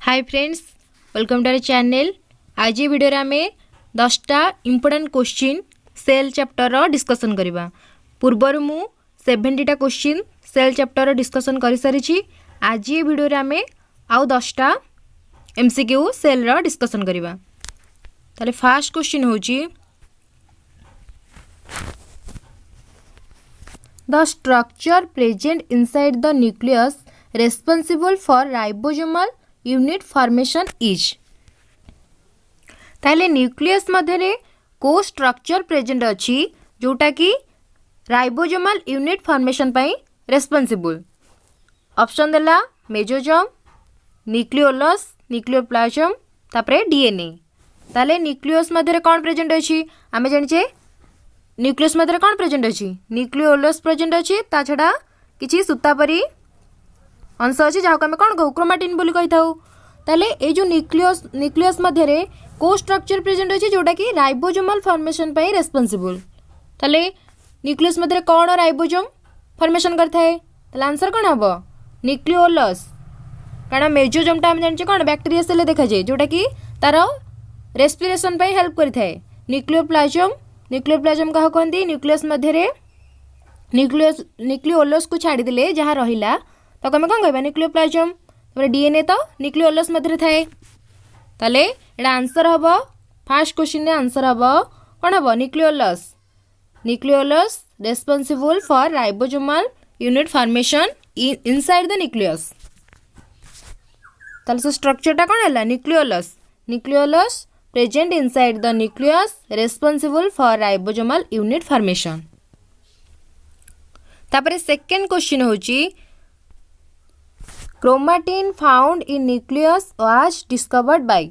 Hi friends, welcome to our channel. आज ये video आम 10टा important question cell chapter discussion करवा। पूर्वर मु 70टा क्वेश्चन सेल चैप्टर डिस्कसन कर सारी। आज ये वीडियो आम आउ 10टा एमसीक्यू सेल डिस्कसन करवा। ताले फास्ट क्वेश्चन होची the structure present inside the nucleus responsible for ribosomal unit formation is. ताले न्यूक्लियस मध्य को स्ट्रक्चर प्रेजेंट अच्छी जोटा कि राइबोसोमल यूनिट फॉर्मेशन पाई रेस्पॉन्सिबल। ऑप्शन देला मेसोसोम, न्यूक्लियोलस, न्यूक्लियोप्लाज्म, तापरे डीएनए। ताले न्यूक्लियस मध्य कौन प्रेजेंट अच्छी आमे जानिचे। न्यूक्लियस मध्य कौन प्रेजेंट अच्छी न्यूक्लियोलस प्रेजेंट अच्छी। ता छड़ा किछि सूतापरी अंश अच्छी जहाँ को आम कौन कहू क्रोमाटिन बोली कही था। ताले ए जो न्यूक्लियस मध्य को स्ट्रक्चर प्रेजेंट अच्छी जोटा कि राइबोसोमल फॉर्मेशन पाई रेस्पॉन्सिबल। ताले न्यूक्लियस मध्य कौन राइबोसोम फॉर्मेशन करता है। ताले आंसर कौन हम न्यूक्लियोलस। कारण मेसोसोमटा आम जानिचे कौन बैक्टीरिया सेल देखा जाए जोटा कि तार रेस्पिरेशन पाई हेल्प करता है। न्यूक्लियोप्लाज्म क्या कहते न्यूक्लियस मध्य न्यूक्लियोलस को छाड़ीदे जहाँ रहा तो आम कौन कह न्यूक्लियोप्लाज्म। डीएनए तो न्यूक्लियोलस मध्य थाए। ताले एटा आंसर हम फास्ट क्वेश्चन आंसर हम कौन हम nucleolus. Nucleolus responsible for ribosomal unit formation inside the nucleus. ताले स्ट्रक्चरटा कौन है nucleolus. Nucleolus present inside the nucleus responsible for ribosomal unit formation. तापरे सेकंड क्वेश्चन होची chromatin found in nucleus was discovered bye.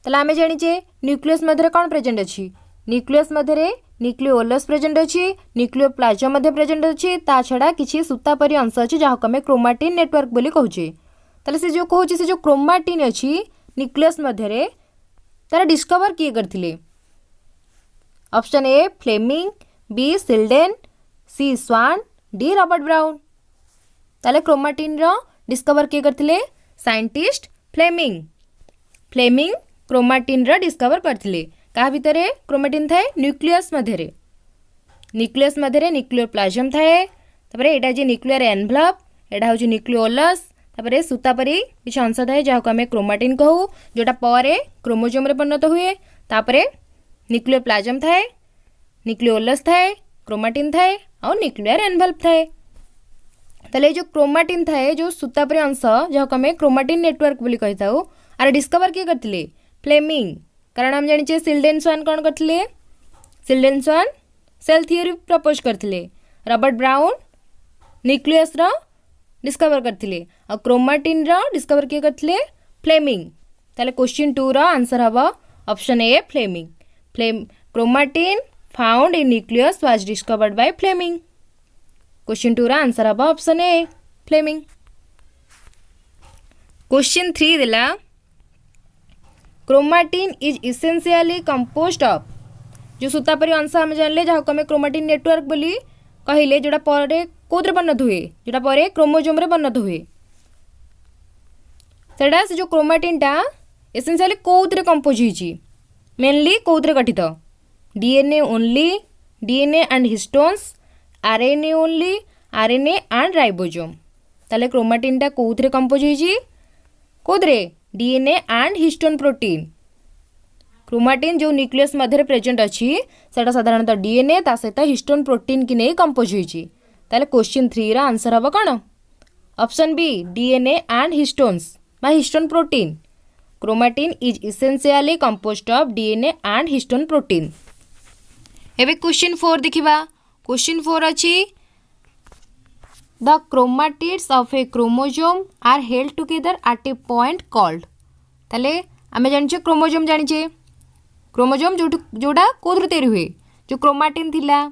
ताले आमे जानिचे न्यूक्लियस मध्य कौन present अच्छी nucleus मध्य nucleolus present अच्छी, न्यूक्लियोप्लाज्म मध्य प्रेजेंट अच्छी। ता छड़ा किछि सूतापरी अंश अच्छी जहाँ को आम क्रोमाटिन नेटवर्क बोली कहूचे। ताले से जो कहूची से जो क्रोमाटिन अच्छी न्यूक्लियस मध्य तार डिस्कवर किए करथिले। Option A Fleming, B Schleiden, C Swan, D Robert Brown. ताले क्रोमाटिन रो डिस्कवर किए करथिले साइंटिस्ट फ्लेमिंग क्रोमाटिन रो डिस्कवर करथिले। का भितरे क्रोमाटिन थाए न्यूक्लियस मध्य न्यूक्लियोप्लाज्म थाए। तापरे एटा जे न्यूक्लियर एनवलप एटा होची न्यूक्लियोलस। तापरे सूतापरी किछि अंश थाए जहाँ को आम क्रोमाटिन कहू जोटा परे क्रोमोजोम रे परिणत हुए। तापरे न्यूक्लियोप्लाज्म थाए, न्यूक्लियोलस थाए, क्रोमाटिन थाए और न्यूक्लियर एनवलप थाए। ताले जो क्रोमाटिन थाए जो सूतापरी अंश जहाँ को आम क्रोमाटिन नेटवर्क बोली कही था आर डिस्कवर किए करथिले फ्लेमिंग। कारण आम जानिचे सिल्डेन स्वान कौन करथिले Schleiden Schwann cell theory propose करथिले। रॉबर्ट ब्राउन न्यूक्लियस रो डिस्कवर करथिले और क्रोमाटिन रो डिस्कवर किए करथिले फ्लेमिंग। ताले क्वेश्चन 2 रो आंसर हबो option A Fleming. Chromatin found in nucleus was discovered by Fleming. Question 2 रो आंसर हबो ऑप्शन ए फ्लेमिंग। क्वेश्चन 3 दिला chromatin is essentially composed of. जो सूतापरी अंश आम जानले जहाँ को आम क्रोमाटिन नेटवर्क बोली कहले जोटा परे कौद्रे परिणत हुए जोटा परे क्रोमोजोम रे परिणत हुए। सेटा से जो क्रोमाटिन टा एसेंशियली कौद्रे कंपोज होईची मेनली कौद्रे गठित DNA only, DNA and histones, RNA only, RNA and ribosome. ताले क्रोमाटिन टा कौद्रे कंपोज होईची कौद्रे DNA and histone protein. Chromatin जो न्यूक्लियस मध्य प्रेजेंट अच्छी सेटा साधारणतः डीएनए ता सहित हिस्टोन प्रोटीन की नहीं कंपोज होईची। ताले क्वेश्चन 3 रा आंसर हबो कौन option B DNA and histones बा histone protein. Chromatin is essentially composed of DNA and histone protein. एबे क्वेश्चन 4 देखिबा। क्वेश्चन 4 अछि the chromatids of a chromosome are held together at a point called. ताले आमे जानिचे chromosome जानिचे chromosome जोटा कोथरे तैयारी हुए जो क्रोमाटिन थिला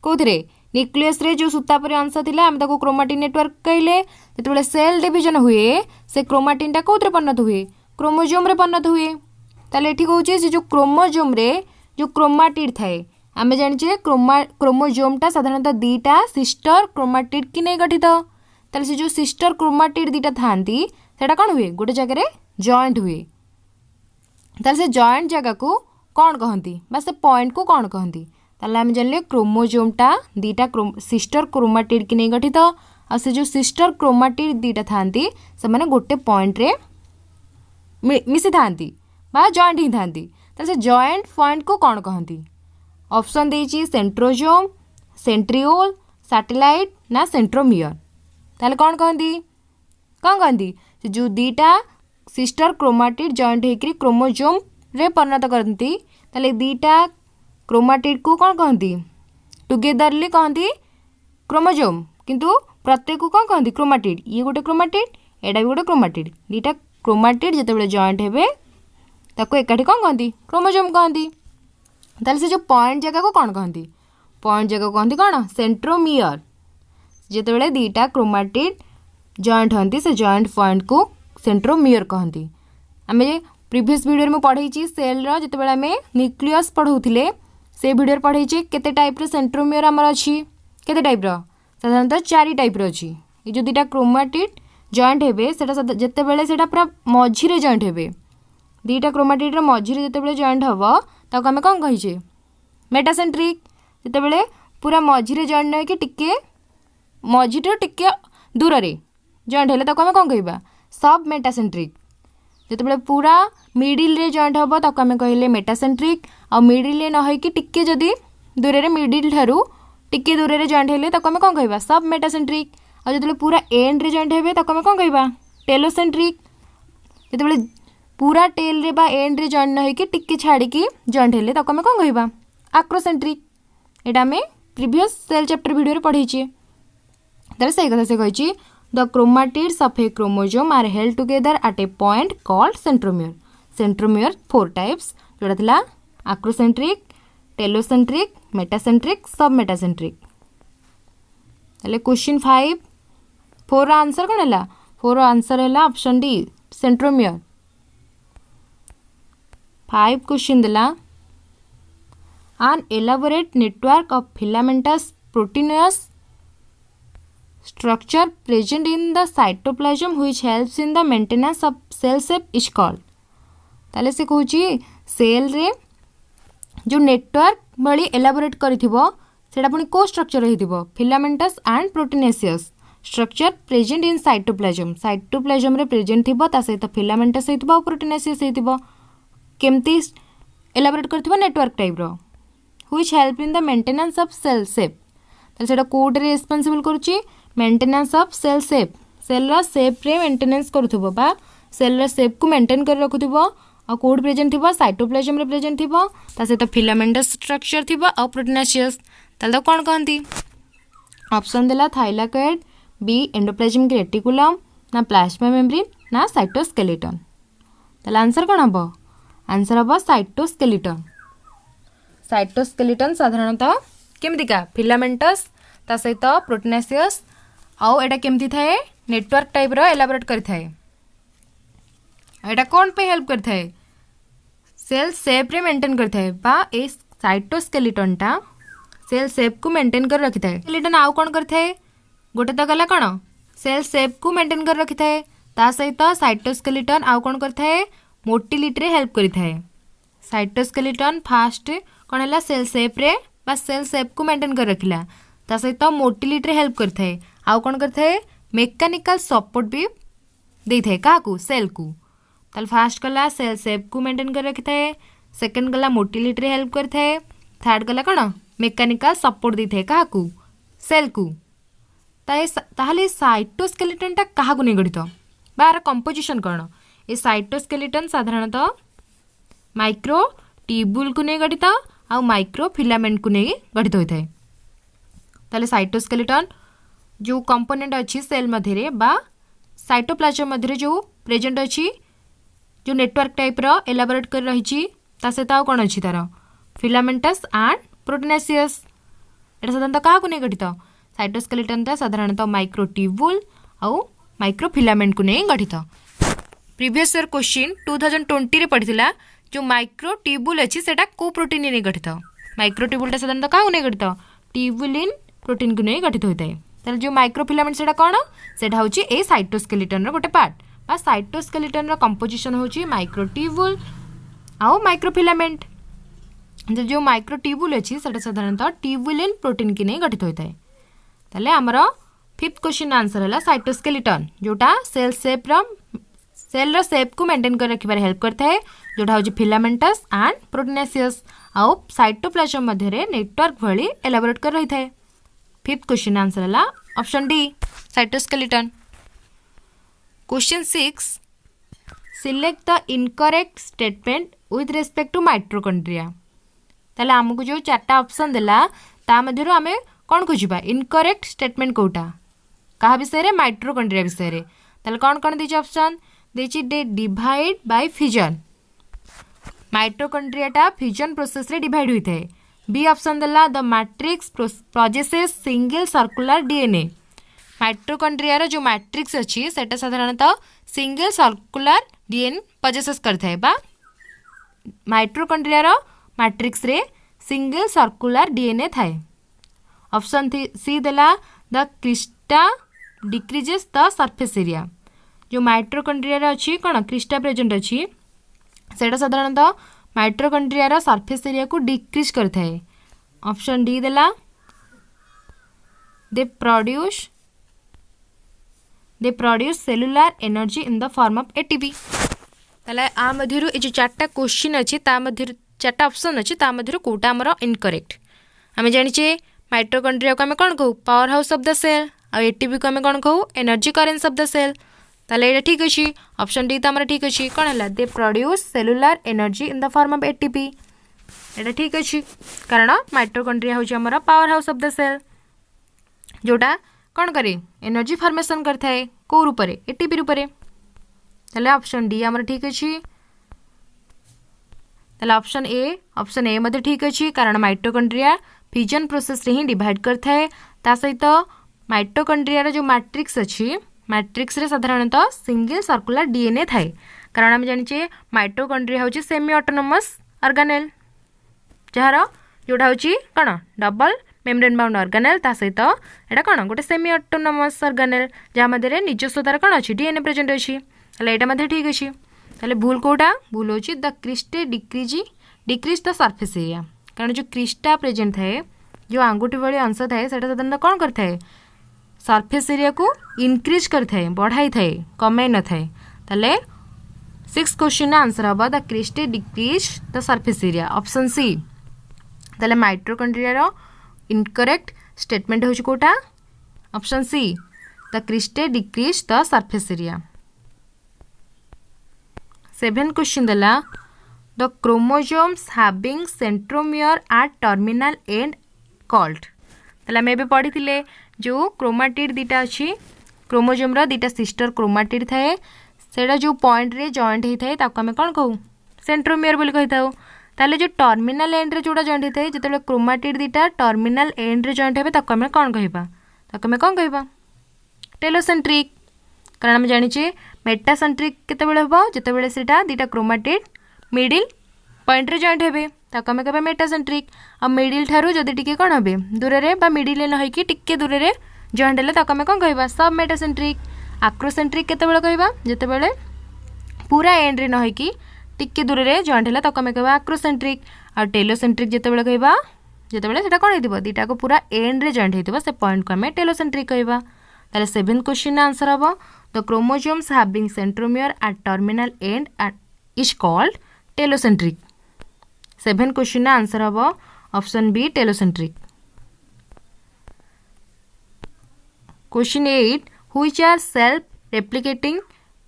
कोथरे न्यूक्लियस रे जो सूतापरी अंश थिला आम ताको क्रोमाटिन नेटवर्क कहले। जेतेबेले सेल डिवीजन हुए से क्रोमाटिन टा कोथरे परिणत हुए क्रोमोजोम रे परिणत हुए। ताले एठी कहूचे से जो क्रोमोजोम रे जो क्रोमाटिड थाए आमे जानिचे क्रोमोजोमटा साधारणतः 2टा सिस्टर क्रोमाटिड की नहीं गठित। ताले से जो सिस्टर क्रोमाटिड 2टा थांती सेटा कौन हुए गोटे जगह जॉइंट हुए ताले से जॉइंट जगह को कौन कहती बा से पॉइंट को कौन कहती ताले आम जानले क्रोमोजोमटा दीटा सिस्टर क्रोमाटिड की नहीं गठित आ से जो सिस्टर क्रोमाटिड दीटा थांती से माने गोटे पॉइंट रे मिसी थांती बा जॉइंट ही थांती ताले से जॉइंट पॉइंट को कौन कहती ऑप्शन देछि सेंट्रोजोम सेंट्रियोल सैटेलाइट ना सेंट्रोमियर ताले कौन कहती जो दीटा सिस्टर क्रोमाटिड जॉइंट होकर क्रोमोजोम रे परिणत करती ताले दीटा क्रोमाटिड को कौन कहती टुगेदरली कहती क्रोमोजोम किंतु प्रत्येक को कौन कहती क्रोमाटिड ये गोटे क्रोमाटिड एटा भी गोटे क्रोमाटिड दीटा क्रोमाटिड जितेबाला जॉइंट हेबे ताको एकाठी कौन कहती क्रोमोजोम कहती ताले से जो पॉइंट जगह को कौन कहती पॉइंट जगह कहती कौन सेंट्रोमियर जितेबाला दीटा क्रोमाटिड जॉइंट होती से जॉइंट पॉइंट को सेंट्रोमियर कहती आम प्रीवियस वीडियो में पढ़ाई सेल जितेबाला आम न्यूक्लियस पढ़ाऊले से वीडियो पढ़ाई केते टाइप सेंट्रोमियर आमर अच्छी केते टाइप साधारणतः 4 टाइप अच्छी ये जो दीटा क्रोमाटिड जॉइंट हेबे सेटा जितेबाला सेटा पूरा मझिरे जॉइंट हेबे दीटा क्रोमाटिड मझिरे जितेबाला जॉइंट हम ताको आम कौन कहीचे मेटासेंट्रिक जितेबाला पूरा मझिरे जॉइंट नहीं कि टिके मझिटे टिके दूर रे जॉइंट हेले ताको आम कौन कहबा सब मेटासेंट्रिक जितेबाला पूरा मिडिल रे जॉइंट हम ताको आम कहले मेटासेंट्रिक आ मिडिल रे न होइकि टिके जदी दूर रे मिडिल ठारू टिके दूर रे जॉइंट हेले ताको आम कौन कहबा सब मेटासेंट्रिक आ जितेबाला पूरा एंड रे जॉइंट हेबे ताको आम कौन कहबा टेलोसेंट्रिक जितेबाला पूरा टेल रे बा एंड रे जॉइंट न होइकि टिके छाड़िकी जॉइंट हेले ताको आम कौन कहबा आक्रोसेंट्रिक एटा आम प्रीवियस सेल चैप्टर वीडियो रे पढ़ीचे ताले सही कथा से कहिची the chromatids of a chromosome are held together at a point called centromere centromere 4 types जोड़ा थिला acrocentric telocentric metacentric submetacentric ताले क्वेश्चन 5 4 आंसर कौन है 4 आंसर है ऑप्शन डी सेंट्रोमियर 5 क्वेश्चन दिला an elaborate network of filamentous proteinous structure present in the cytoplasm which helps in the maintenance of cell shape is called ताले से कहूची cell रे जो network भली एलाबोरेट करिथिबो सेटा पुनी को स्ट्रक्चर रहिथिबो filamentous and proteinaceous structure present in cytoplasm रे प्रेजेंट थिबो ता सहित फिलामेंटस हेतिबो प्रोटीनेसियस हेतिबो केमती एलाबोरेट करथिबो नेटवर्क टाइप रो which help in the maintenance of cell shape ताले सेटा कोड रेस्पोंसिबल करूची maintenance of cell shape cell रा शेप रे मेंटेनेंस करूथबो बा सेल रा शेप को मेंटेन कर रखुथबो आ कोड प्रेजेंट थिबो साइटोप्लाज्म रे प्रेजेंट थिबो ता से तो फिलामेंटस स्ट्रक्चर थिबो आ प्रोटीनेसियस ताले तो कोन कहंती ऑप्शन देला थाइलाकॉइड बी एंडोप्लाज्मिक रेटिकुलम ना प्लाज्मा मेम्ब्रेन ना साइटोस्केलेटन ताले आंसर कोन हबो आंसर हबो साइटोस्केलेटन साइटोस्केलेटन साधारणतः केमतिका फिलामेंटस ता सहित प्रोटीनेसियस आउ एटा केमति थाए नेटवर्क टाइप रो एलाबोरेट करि थाए एटा कोन पे हेल्प करि थाए सेल शेप रे मेंटेन करि थाए बा ए साइटोस्केलेटन टा सेल शेप को मेंटेन कर रखि थाए स्केलेटन आउ कोन करि थाए गोटे तो गला कोन सेल शेप को मेंटेन कर रखि थाए ता सहित साइटोस्केलेटन आउ कोन करि थाए मोटिलिटी रे हेल्प करि थाए साइटोस्केलेटन फास्ट कौन है सेल शेप रे बा सेल शेप को मेंटेन कर रखिला ता सहित मोटिलिटी रे हेल्प करता है आउ कौन करता है मेकानिकल सपोर्ट भी दे थाए काकू सेल को ताल फास्ट गला सेल शेप को मेंटेन कर रखी थाए सेकंड गला मोटिलिटी रे हेल्प करता है थर्ड गला कौन मेकानिकल सपोर्ट दे थाए काकू सेल को ताहले साइटोस्केलेटन टा काहाकू नहीं गठित बार कंपोजिशन कौन ए साइटोस्केलेटन साधारणतः माइक्रो ट्यूब्यूल को नहीं गठित आ माइक्रो फिलामेंट को नहीं गठित होता है ताले साइटोस्केलेटन जो कंपोनेंट अच्छी सेल मध्य बा साइटोप्लाज्म मध्य जो प्रेजेंट अच्छी जो नेटवर्क टाइप रो एलाबोरेट कर रही सहित आउ कौन अच्छी तार फिलामेंटस एंड प्रोटीनेसियस एटा साधारणतः क्या नहीं गठित साइटोस्केलेटन ता साधारणतः माइक्रो ट्यूब्यूल आउ माइक्रो फिलामेंट को नहीं गठित प्रीवियस ईयर क्वेश्चन 2020 रे पढ़िथिला जो माइक्रो ट्यूब्यूल अच्छी सेटा को प्रोटीन नहीं गठित माइक्रो ट्यूब्यूल साधारणतः क्या नहीं गठित ट्यूब्यूलिन प्रोटीन को नहीं गठित होता है जो माइक्रो फिलामेंट सेटा कौन सेटा होची ए साइटोस्केलेटन रो गोटे पार्ट बा साइटोस्केलेटन कंपोजिशन होची माइक्रोट्यूब्यूल आउ माइक्रोफिलामेंट। जो माइक्रोट्यूब्यूल अच्छी से साधारणतः ट्यूबुलिन प्रोटीन की नहीं गठित होता है। ताले आमर फिफ्थ क्वेश्चन आंसर है साइटोस्केलेटन जोटा सेल शेप को मेंटेन कर रखिबार हेल्प करता है जोटा हूँ फिलामेंटस एंड प्रोटीनेसियस आउ साइटोप्लाज्म मध्य नेटवर्क भली एलाबोरेट कर रही है। फिफ्थ क्वेश्चन आंसर है option D cytoskeleton. Question 6 select the incorrect statement with respect to mitochondria. ताले आमको जो चार्टा ऑप्शन देला ता मध्यरु आमे कौन खोजिबा इनकरेक्ट स्टेटमेंट कोटा कहा विषय माइट्रोकॉन्ड्रिया विषय। ताले कौन दीजिए ऑप्शन देछि दे डिवाइड बाय फ्यूजन। माइट्रोकॉन्ड्रियाटा फ्यूजन प्रोसेस रे डिवाइड होता है। बी ऑप्शन देला the matrix possesses single circular DNA. Mitochondria जो मैट्रिक्स अच्छी सेटा साधारणतः सिंगल सर्कुलर डीएनए प्रोजेसेस करता है बा माइट्रोकॉन्ड्रिया मैट्रिक्स रे सिंगल सर्कुलर डीएनए थाए। ऑप्शन सी देला the Crysta decreases the surface area. जो माइट्रोकॉन्ड्रिया अच्छी कौन क्रिस्टा प्रेजेंट अच्छी सेटा साधारणतः माइट्रोकॉन्ड्रिया सरफेस एरिया को डिक्रीज करता है। ऑप्शन डी देला दे produce cellular energy in the form of ATP. ताले आ मध्यरु ए जो चारटा क्वेश्चन अच्छी ता मध्यरु चारटा ऑप्शन अच्छी ता मध्यरु कोटा हमर इनकरेक्ट। आमे जानिचे माइट्रोकॉन्ड्रिया को आमे कोन कहू power house of the cell आ एटीपी को आमे कोन कहू energy currency of the cell. ताले एटा ठीक अछि ऑप्शन डी त हमर ठीक अछि कोन हला they produce cellular energy in the form of ATP. एटा ठीक अछि कारण माइट्रोकॉन्ड्रिया होछि हमर power house of the cell जोटा कौन करे एनर्जी फॉर्मेशन करता है को रूप में एटीपी रूप में। ताले ऑप्शन डी हमर ठीक अछि। ताले ऑप्शन ए मते ठीक अछि कारण माइट्रोकॉन्ड्रिया फ्यूजन प्रोसेस रे ही डिवाइड करता है। ता सहित माइट्रोकॉन्ड्रिया जो मैट्रिक्स अच्छी मैट्रिक्स रे साधारणतः सिंगल सर्कुलर डीएनए थाए कारण आम जानिचे माइट्रोकॉन्ड्रिया होची सेमी ऑटोनोमस ऑर्गेनेल जार जोटा होची कौन डबल मेम्ब्रेन बाउंड ऑर्गेनेल ता सहित एटा कौन गोटे सेमी ऑटोनोमस ऑर्गेनेल जहाँ मध्य निजस्वतार कौन अच्छी डीएनए प्रेजेंट अच्छी ताले एटा मध्य ठीक अच्छी। ताले भूल कोटा भूल होची the cristae decrease the surface area कारण जो क्रिस्टा प्रेजेंट थाए जो आंगुठी वाली अंश थाए सेटा साधारणतः कौन करता है सरफेस एरिया को इनक्रीज करता बढ़ाई थाए कमे न थाए। ताले 6 क्वेश्चन आंसर हम the cristae decrease the surface area option C. ताले माइट्रोकॉन्ड्रिया इनकरेक्ट स्टेटमेंट होची कोटा option C the cristae decrease the surface area. 7 question देला the chromosomes having centromere at terminal end called. ताले हमें पढ़ी थिले जो क्रोमाटिड दीटा अच्छी क्रोमोसोम दीटा सिस्टर क्रोमाटिड थाए सेटा जो पॉइंट रे जॉइंट होता है ताको आमे कौन कहू सेंट्रोमियर बोली कही था। ताले जो टर्मिनल एंड रे जोड़ा जॉइंट होता है जिते क्रोमाटिड दीटा टर्मिनल एंड रे जॉइंट होबे ताको आमे कौन कहबा ताको आमे कौन कहबा टेलोसेंट्रिक कारण आमे जानिचे मेटासेंट्रिक केतेबेले होबो जेतेबेले सेटा दीटा क्रोमाटिड मिडिल पॉइंट रे जॉइंट होबे ताको आमे कहबा मेटासेंट्रिक आ मिडिल ठारू जदी टिके कोन होबे दूर रे बा मिडिल न होई कि टिके दूर रे जॉइंट हेले ताको आमे कोन कहबा सब मेटासेंट्रिक। आक्रोसेंट्रिक केतेबेले कहबा जेतेबेले पूरा एंड रे न होई कि टिके दूर रे जॉइंट हेले ताको आमे कहबा आक्रोसेंट्रिक। आ टेलोसेंट्रिक जेतेबेले कहबा जेतेबेले सेटा कोन हेतिबो दीटा को पूरा एंड रे जॉइंट हेतिबो से पॉइंट को आमे टेलोसेंट्रिक कहबा। ताले 7th क्वेश्चन आंसर हबो the chromosomes having centromere at terminal end is called telocentric. 7 question answer हम option B telocentric. Question 8 which are self replicating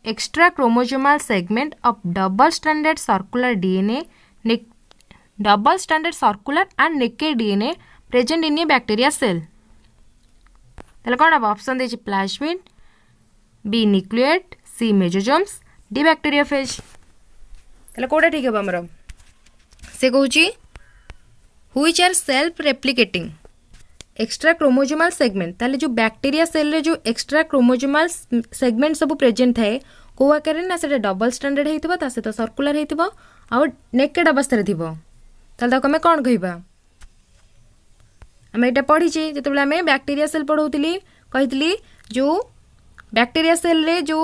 extra chromosomal segment of double stranded circular DNA double stranded circular and naked DNA present in a bacteria cell. ताले कौन हम option देछि plasmid B nucleoid C mesosomes D bacteriophage. ताले कोडा ठीक है हमर से कहूँ which are self replicating extra chromosomal segment. ताले जो बैक्टीरिया सेल रे जो एक्स्ट्रा क्रोमोसोमल सेगमेंट सब प्रेजेंट थाए को आकार ना से डबल स्टैंडर्ड होइतिबो ता से तो सर्कुलर होइतिबो आ नेकेड अवस्था रे थिबो ताले ताको हमें कोन कहबा हमें एटा पढ़ी छी जेतेबेले हमें बैक्टीरिया सेल पढ़ौतिली कहितली जो बैक्टीरिया सेल रे जो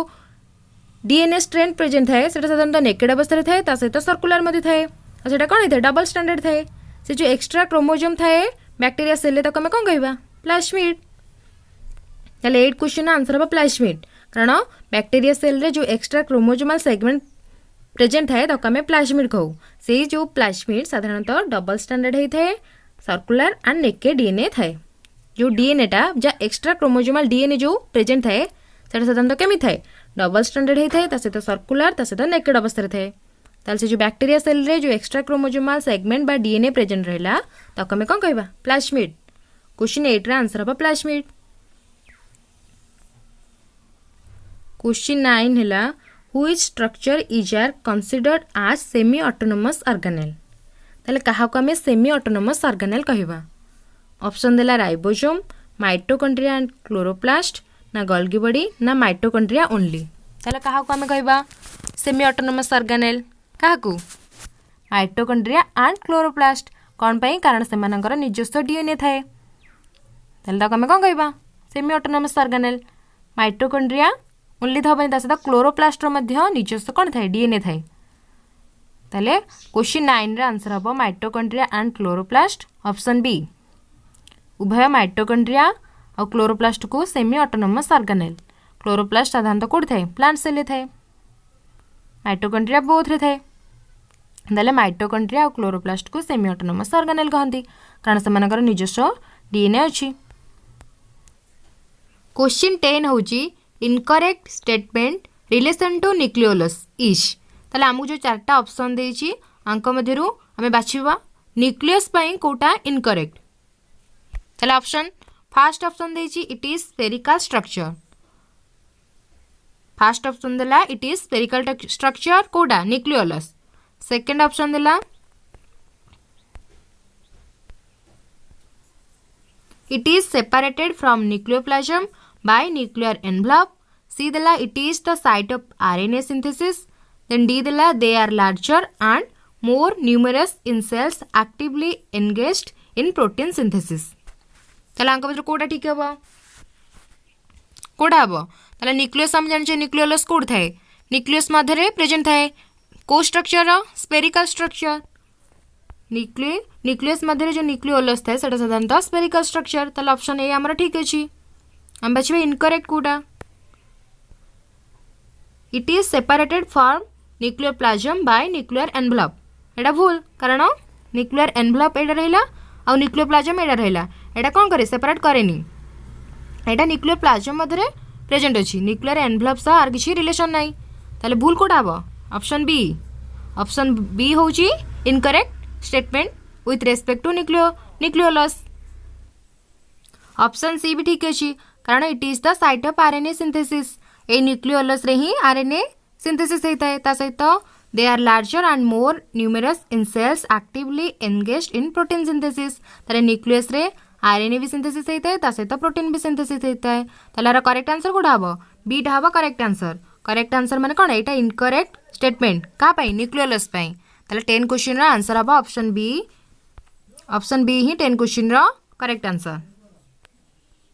डीएनए स्ट्रेंथ प्रेजेंट थाए सेटा साधारणतः नेकेड अवस्था थाए ता सहित सर्कुलर मध्ये थाए और सेटा कौन होता है डबल स्टैंडर्ड थाए से जो एक्स्ट्रा क्रोमोजोम थाए बैक्टीरिया सेल ताको आम कौन कहवा प्लाज्मिड ताले 8 क्वेश्चन आंसर हम प्लाज्मिड कारण बैक्टीरिया सेल रे जो एक्स्ट्रा क्रोमोजोमल सेगमेंट प्रेजेंट थाए ताको आम प्लाज्मिड कहू से जो प्लाज्मिड साधारणतः डबल स्टैंडर्ड होता है सर्कुलर एंड नेकेड डीएनए थाए जो डीएनएटा जा एक्स्ट्रा क्रोमोजोमल डीएनए जो प्रेजेंट थाए सेटा साधारणतः केमी थाए डबल स्टैंडर्ड होता है सहित सर्कुलर सहित नेकेड अवस्था थाए ताल से जो बैक्टीरिया सेल रे जो एक्स्ट्रा क्रोमोजोमल सेगमेंट बा डीएनए प्रेजेंट रहिला ताको आम कौन कहवा प्लाज्मिड क्वेश्चन 8 रा आंसर हम प्लाज्मिड क्वेश्चन 9 हैला which structure is are considered as semi autonomous organelle ताले कहा को आम सेमी ऑटोनोमस ऑर्गेनेल कहवा ऑप्शन देला राइबोसोम माइटोकॉन्ड्रिया एंड क्लोरोप्लास्ट ना गोल्गी बॉडी ना माइटोकॉन्ड्रिया ओनली ताले कहा को आम कहवा सेमी ऑटोनोमस ऑर्गेनेल कहा को माइटोकॉन्ड्रिया एंड क्लोरोप्लास्ट कौन पाई कारण सेमानकर निजस्व डीएनए थाए ताले ताको आम कौन कहवा semi autonomous organelle mitochondria only तो हमें सहित क्लोरोप्लास्टर निजस्व कौन थाए डीएनए थाए ताले क्वेश्चन 9 रे आंसर हम mitochondria and chloroplast option B उभय माइटोकॉन्ड्रिया और क्लोरोप्लास्ट को सेमी ऑटोनोमस ऑर्गेनेल क्लोरोप्लास्ट साधारणतः कौन थाए प्लांट सेल थाए माइटोकॉन्ड्रिया बोथ रे थाए ताले माइटोकॉन्ड्रिया और क्लोरोप्लास्ट को सेमी ऑटोनोमस ऑर्गेनेल कहती कारण सेमानकर निजस्व डीएनए अच्छी क्वेश्चन 10 होची incorrect statement relation to nucleolus is ताले आमको जो 4टा ऑप्शन देछि अंक मध्यरु हमें बाछिबा न्यूक्लियस पई कोटा इनकरेक्ट ताले ऑप्शन फर्स्ट ऑप्शन देछि it is spherical structure first option देला इट इज स्फेरिकल स्ट्रक्चर कोटा न्यूक्लियोलस सेकंड ऑप्शन देला it is separated from nucleoplasm by nuclear envelope C dela it is the site of RNA synthesis. Then D dela they are larger and more numerous in cells actively engaged in protein synthesis. ताला अंक भीतर कोडा ठीक हबो कोडा हबो ताला nucleus हम जान छ न्यूक्लियोलस कोड थाए न्यूक्लियस मधरे प्रेजेंट थाए को स्ट्रक्चर स्फेरिकल स्ट्रक्चर न्यूक्लियस मधरे जो न्यूक्लियोलस थाए सेटा साधारणतः स्फेरिकल स्ट्रक्चर ताला ऑप्शन ए हमर ठीक अछि हम बाछबे इनकरेक्ट कोडा it is separated from nucleoplasm by nuclear envelope एटा भूल कारण न्यूक्लियर एनवलप एटा रहिला आ न्यूक्लियोप्लाज्म एटा रहिला एटा कोन करे सेपरेट करेनी एटा न्यूक्लियोप्लाज्म मधरे प्रेजेंट अछि न्यूक्लियर एनवलप सा आर किछि रिलेशन नाही ताले भूल कोडा हबो ऑप्शन बी होची incorrect statement with respect to nucleolus option C भी ठीक अछि कारण it is the site of RNA synthesis ए न्यूक्लियोलस रे ही आरएनए सिंथेसिस होता है ता सहित they are larger and more numerous in cells actively engaged in protein synthesis तारे न्यूक्लियस रे आरएनए भी सिंथेसिस होता है ता सहित प्रोटीन भी सिंथेसिस होता है तालार करेक्ट आंसर कोडा हबो बी ढा हबो करेक्ट आंसर माने कोन एटा इनकरेक्ट स्टेटमेंट का पई न्यूक्लियोलस पई ताले 10 क्वेश्चन रा आंसर हबो ऑप्शन बी ही 10 क्वेश्चन रा करेक्ट आंसर